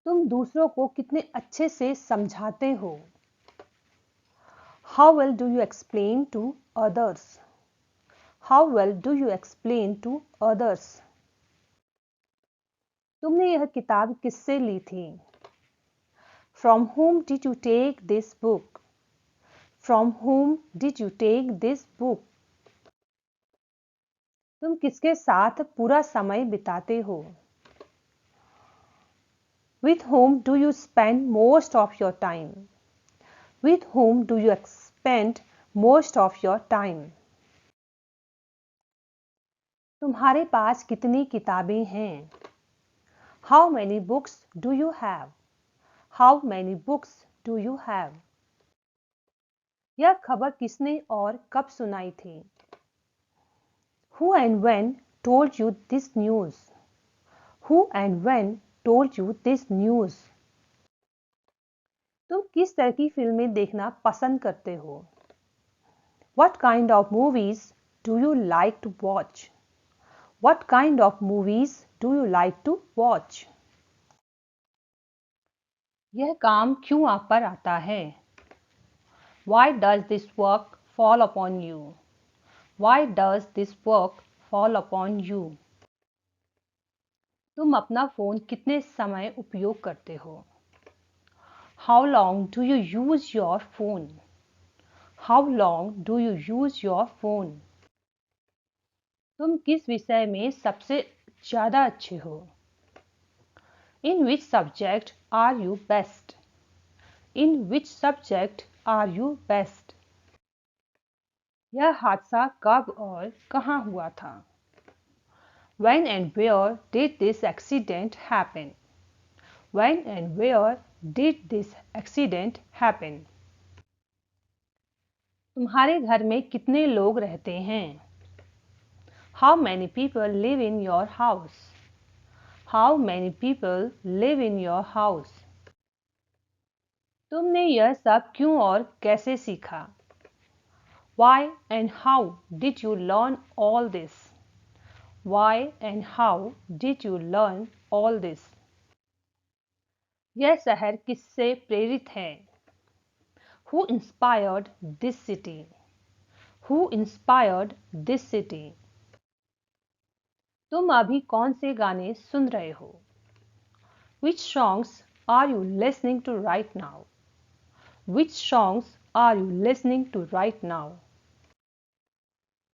तुम दूसरों को कितने अच्छे से समझाते हो। How well do you explain to others. How well do you explain to others. तुमने यह किताब किससे ली थी। From whom did you take this book? From whom did you take this book? तुम किसके साथ पूरा समय बिताते हो। With whom do you spend most of your time? With whom do you spend most of your time? तुम्हारे पास कितनी किताबें हैं। How many books do you have? How many books do you have? यह खबर किसने और कब सुनाई थी। Who and when told you this news? Who and when told you this news? तुम किस तरह की फिल्में देखना पसंद करते हो। What kind of movies do you like to watch? What kind of movies do you like to watch? यह काम क्यों आप पर आता है। Why does this work fall upon you? Why does this work fall upon you? तुम अपना phone कितने समय उपयोग करते हो। How long do you use your phone? How long do you use your phone? तुम किस विषय में सबसे ज्यादा अच्छे हो। In which subject are you best? In which subject are you best? यह हादसा कब और कहां हुआ था। When and where did this accident happen? When and where did this accident happen? तुम्हारे घर में कितने लोग रहते हैं। How many people live in your house? How many people live in your house? तुमने यह सब क्यों और कैसे सीखा। Why and how did you learn all this? Why and how did you learn all this? यह शहर किससे प्रेरित है। Who inspired this city? Who inspired this city? तुम अभी कौन से गाने सुन रहे हो। Which songs are you listening to right now? Which songs are you listening to right now?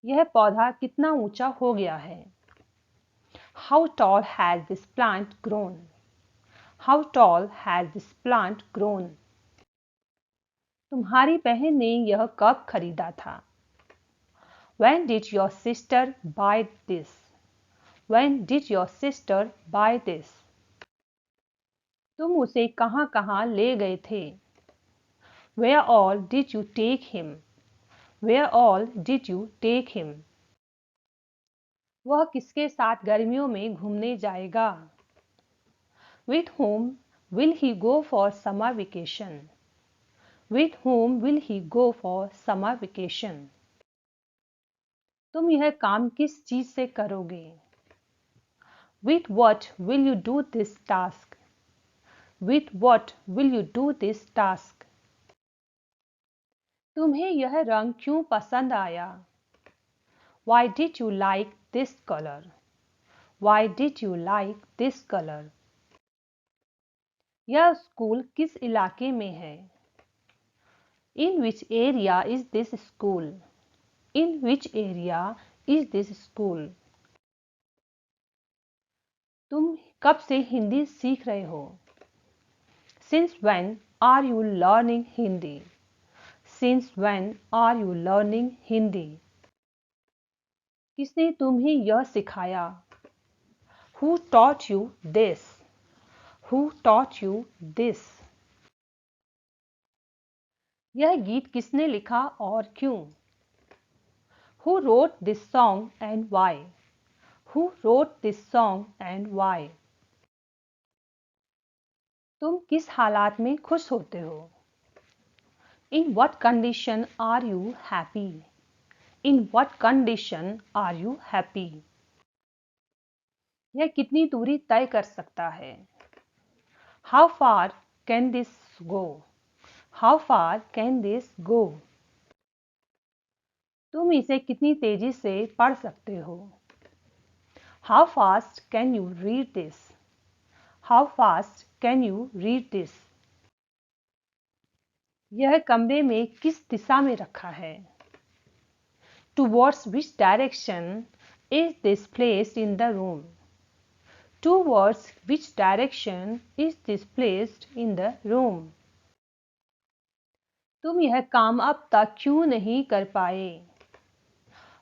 यह पौधा कितना ऊंचा हो गया है। How tall has this plant grown? How tall has this plant grown? तुम्हारी बहन ने यह कब खरीदा था। When did your sister buy this? When did your sister buy this? तुम उसे कहां कहां ले गए थे। Where all did you take him? Where all did you take him? वह किसके साथ गर्मियों में घूमने जाएगा। With whom will he go for summer vacation? With whom will he go for summer vacation? तुम यह काम किस चीज से करोगे। With what will you do this task? With what will you do this task? तुम्हें यह रंग क्यों पसंद आया। Why did you like this color? Why did you like this color? यह स्कूल किस इलाके में है। In which area is this school? In which area is this school? तुम कब से हिंदी सीख रहे हो। Since when are you learning Hindi? Since when are you learning Hindi? किसने तुम्हें यह सिखाया। Who taught you this? Who taught you this? यह गीत किसने लिखा और क्यों। Who wrote this song and why? Who wrote this song and why? तुम किस हालात में खुश होते हो। In what condition are you happy? In what condition are you happy? यह कितनी दूरी तय कर सकता है। How far can this go? How far can this go? तुम इसे कितनी तेजी से पढ़ सकते हो? How fast can you read this? How fast can you read this? यह कमरे में किस दिशा में रखा है? Towards which direction is this placed in the room? Towards which direction is this placed in the room? तुम यह काम अब तक क्यों नहीं कर पाए?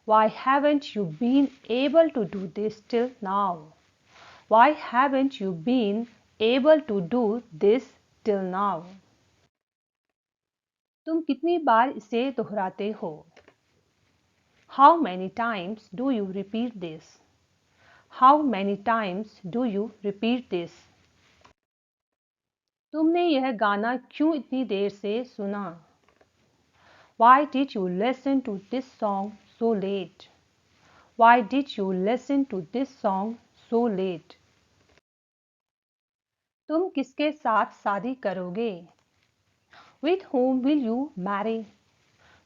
Why haven't you been able to do this till now? Why haven't you been able to do this till now? तुम कितनी बार इसे दोहराते हो? How many times do you repeat this? How many times do you repeat this? तुमने यह गाना क्यों इतनी देर से सुना? Why did you listen to this song so late? Why did you listen to this song so late? तुम किसके साथ शादी करोगे? With whom will you marry?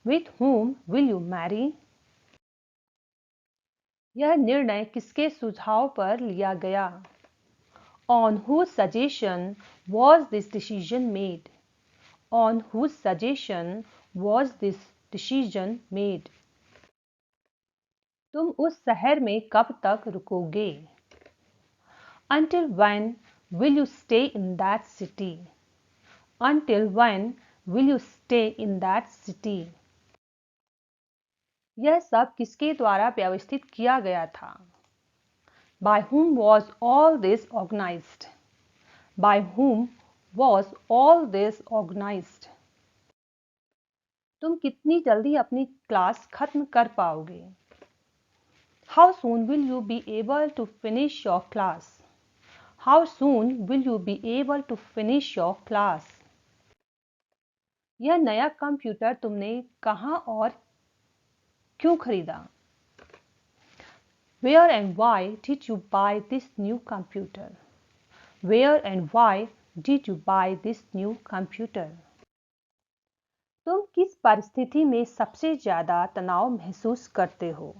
With whom will you marry? यह निर्णय किसके सुझाव पर लिया गया? On whose suggestion was this decision made? On whose suggestion was this decision made? तुम उस शहर में कब तक रुकोगे? Until when will you stay in that city? Until when will you stay in that city? यह सब किसके द्वारा व्यवस्थित किया गया था? By whom was all this organized? By whom was all this organized? तुम कितनी जल्दी अपनी क्लास खत्म कर पाओगे? How soon will you be able to finish your class? How soon will you be able to finish your class? यह नया computer तुमने कहां और क्यों खरीदा? Where and why did you buy this new computer? Where and why did you buy this new computer? तुम किस परिस्थिति में सबसे ज्यादा तनाव महसूस करते हो?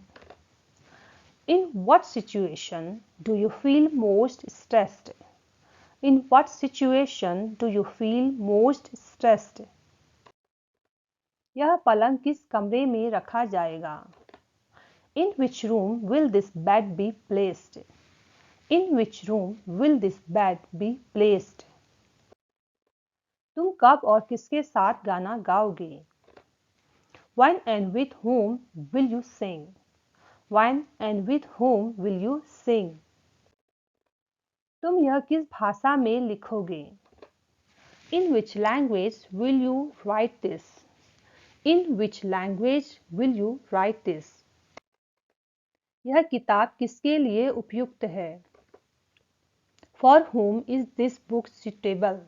In what situation do you feel most stressed? In what situation do you feel most stressed? यह पलंग किस कमरे में रखा जाएगा? In which room will this bed be placed? In which room will this bed be placed? तुम कब और किसके साथ गाना गाओगे? When and with whom will you sing? When and with whom will you sing? तुम यह किस भाषा में लिखोगे? In which language will you write this? In which language will you write this? यह किताब किसके लिए उपयुक्त है? For whom is this book suitable?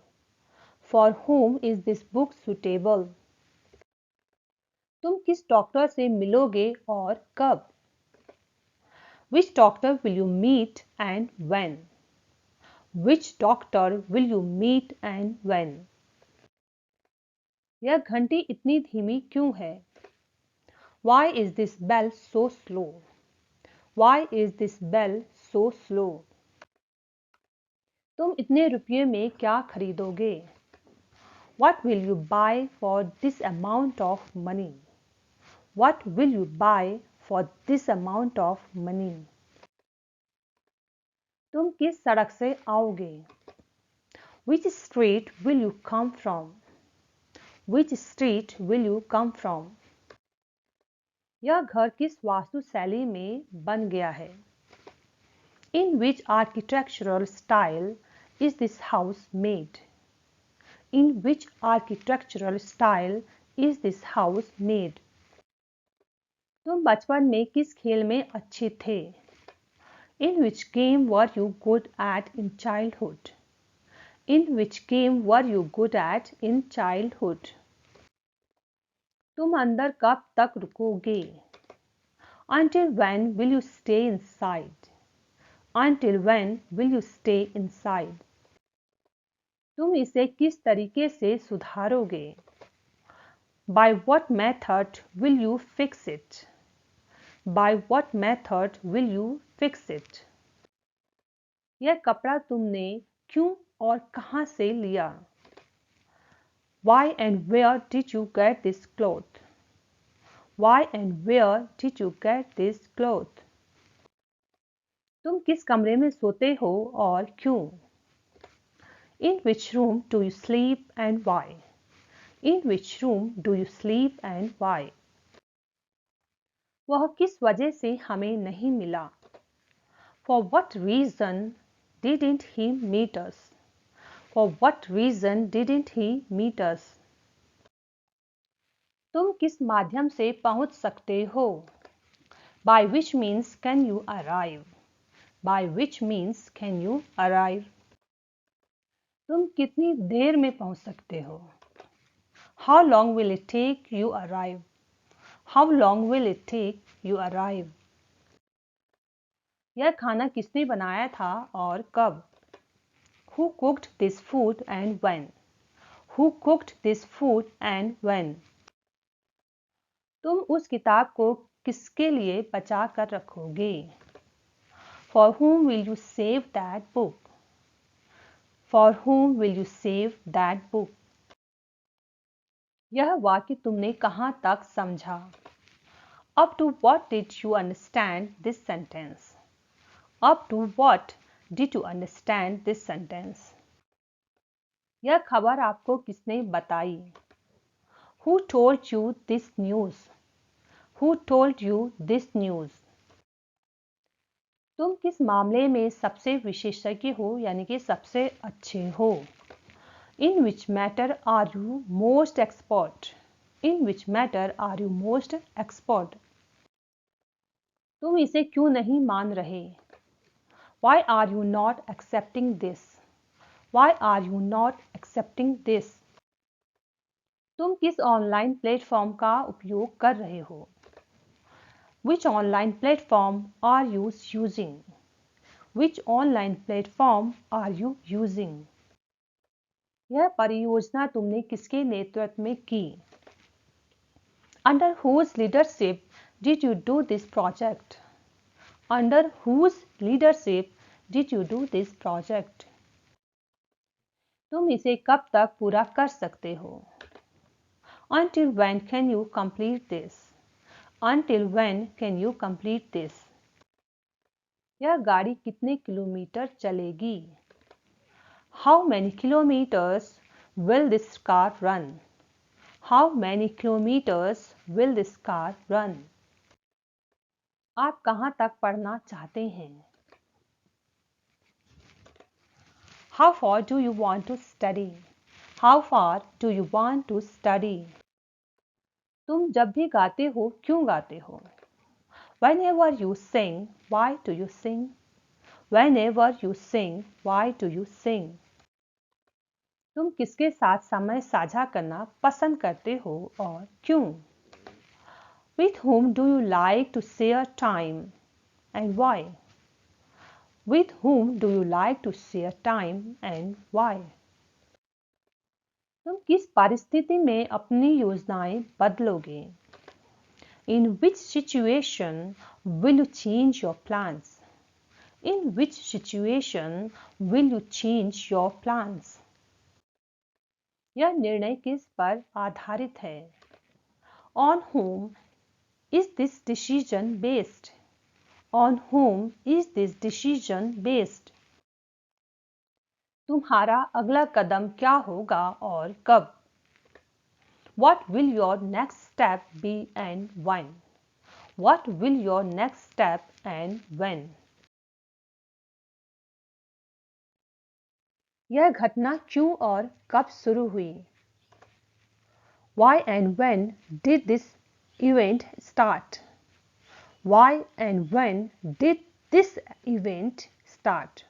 For whom is this book suitable? तुम किस डॉक्टर से मिलोगे और कब? Which doctor will you meet and when? Which doctor will you meet and when? यह घंटी इतनी धीमी क्यों है? Why is this bell so slow? Why is this bell so slow? तुम इतने रुपये में क्या खरीदोगे? What will you buy for this amount of money? What will you buy for this amount of money? तुम किस सड़क से आओगे? Which street will you come from? Which street will you come from? यह घर किस वास्तुशैली में बन गया है? In which architectural style is this house made? In which architectural style is this house made? तुम बचपन में किस खेल में अच्छे थे? In which game were you good at in childhood? In which game were you good at in childhood? तुम अंदर कब तक रुकोगे? Until when will you stay inside? Until when will you stay inside? तुम इसे किस तरीके से सुधारोगे? By what method will you fix it? By what method will you fix it? यह कपड़ा तुमने क्यों और कहां से लिया? Why and where did you get this cloth? Why and where did you get this cloth? तुम किस कमरे में सोते हो और क्यों? In which room do you sleep and why? In which room do you sleep and why? वह किस वजह से हमें नहीं मिला? For what reason didn't he meet us? For what reason didn't he meet us? तुम किस माध्यम से पहुंच सकते हो? By which means can you arrive? By which means can you arrive? तुम कितनी देर में पहुंच सकते हो? How long will it take you arrive? How long will it take you arrive? यह खाना किसने बनाया था और कब? Who cooked this food and when? Who cooked this food and when? तुम उस किताब को किसके लिए बचा कर रखोगे? For whom will you save that book? For whom will you save that book? यह वाक्य तुमने कहां तक समझा? Up to what did you understand this sentence? Up to what did you understand this sentence? यह खबर आपको किसने बताई? Who told you this news? Who told you this news? तुम किस मामले में सबसे विशेषज्ञ हो यानी कि सबसे अच्छे हो? In which matter are you most expert? In which matter are you most expert? तुम इसे क्यों नहीं मान रहे? Why are you not accepting this? Why are you not accepting this? तुम किस ऑनलाइन प्लेटफॉर्म का उपयोग कर रहे हो? Which online platform are you using? Which online platform are you using? यह परियोजना तुमने किसके नेतृत्व में की? Under whose leadership did you do this project? Under whose leadership did you do this project? तुम इसे कब तक पूरा कर सकते हो? Until when can you complete this? Until when can you complete this? यह गाड़ी कितने किलोमीटर चलेगी? How many kilometers will this car run? How many kilometers will this car run? आप कहां तक पढ़ना चाहते हैं? How far do you want to study? How far do you want to study? तुम जब भी गाते हो क्यों गाते हो? Whenever you sing, why do you sing? Whenever you sing, why do you sing? तुम किसके साथ समय साझा करना पसंद करते हो और क्यों? With whom do you like to share time and why? With whom do you like to share time and why? तुम किस परिस्थिति में अपनी योजनाएं बदलोगे? In which situation will you change your plans? In which situation will you change your plans? यह निर्णय किस पर आधारित है? On whom is this decision based? On whom is this decision based? तुम्हारा अगला कदम क्या होगा और कब? What will your next step be and when? What will your next step and when? यह घटना क्यों और कब शुरू हुई? Why and when did this event start? Why and when did this event start?